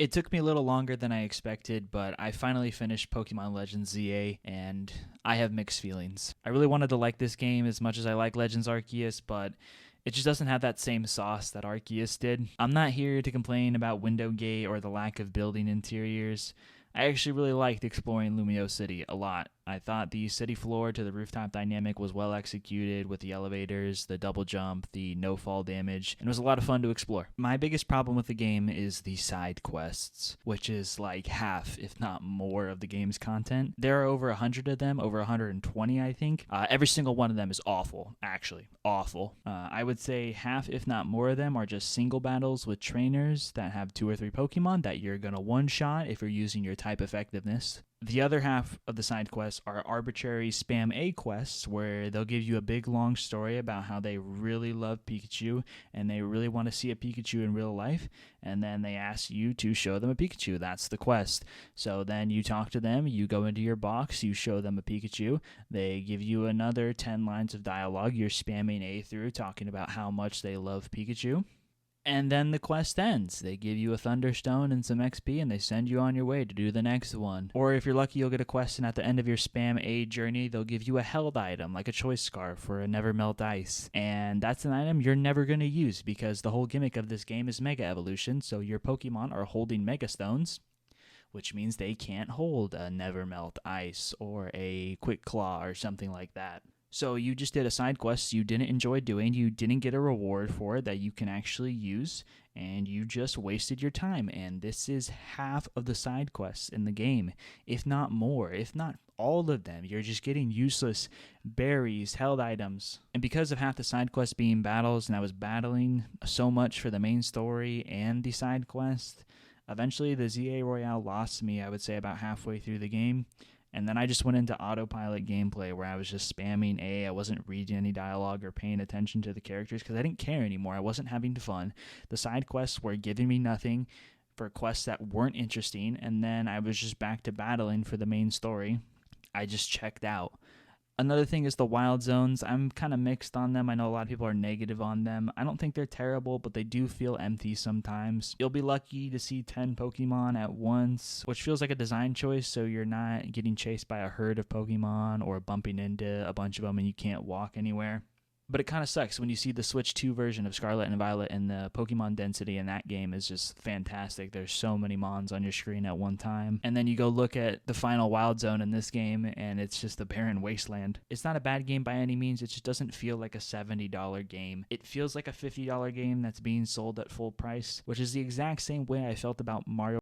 It took me a little longer than I expected, but I finally finished Pokemon Legends ZA, and I have mixed feelings. I really wanted to like this game as much as I like Legends Arceus, but it just doesn't have that same sauce that Arceus did. I'm not here to complain about Window Gate or the lack of building interiors. I actually really liked exploring Lumio City a lot. I thought the city floor to the rooftop dynamic was well executed with the elevators, the double jump, the no fall damage, and it was a lot of fun to explore. My biggest problem with the game is the side quests, which is like half, if not more, of the game's content. There are over 100 of them, over 120, I think. Every single one of them is awful, actually. Awful. I would say half, if not more, of them are just single battles with trainers that have 2 or 3 Pokemon that you're going to one-shot if you're using your type effectiveness. The other half of the side quests are arbitrary spam A quests where they'll give you a big long story about how they really love Pikachu and they really want to see a Pikachu in real life, and then they ask you to show them a Pikachu. That's the quest. So then you talk to them, you go into your box, you show them a Pikachu, they give you another 10 lines of dialogue you're spamming A through talking about how much they love Pikachu. And then the quest ends. They give you a Thunderstone and some XP, and they send you on your way to do the next one. Or if you're lucky, you'll get a quest, and at the end of your spam A journey, they'll give you a held item, like a choice scarf or a Never Melt Ice. And that's an item you're never going to use because the whole gimmick of this game is Mega Evolution, so your Pokemon are holding Mega Stones, which means they can't hold a Never Melt Ice or a Quick Claw or something like that. So you just did a side quest you didn't enjoy doing, you didn't get a reward for it that you can actually use, and you just wasted your time. And this is half of the side quests in the game, if not more, if not all of them. You're just getting useless berries, held items. And because of half the side quests being battles, and I was battling so much for the main story and the side quest, eventually the ZA Royale lost me, I would say, about halfway through the game. And then I just went into autopilot gameplay where I was just spamming A. I wasn't reading any dialogue or paying attention to the characters because I didn't care anymore. I wasn't having fun. The side quests were giving me nothing for quests that weren't interesting. And then I was just back to battling for the main story. I just checked out. Another thing is the wild zones. I'm kind of mixed on them. I know a lot of people are negative on them. I don't think they're terrible, but they do feel empty sometimes. You'll be lucky to see 10 Pokemon at once, which feels like a design choice, so you're not getting chased by a herd of Pokemon or bumping into a bunch of them and you can't walk anywhere. But it kind of sucks when you see the Switch 2 version of Scarlet and Violet, and the Pokemon density in that game is just fantastic. There's so many Mons on your screen at one time. And then you go look at the final Wild Zone in this game, and it's just a barren wasteland. It's not a bad game by any means. It just doesn't feel like a $70 game. It feels like a $50 game that's being sold at full price, which is the exact same way I felt about Mario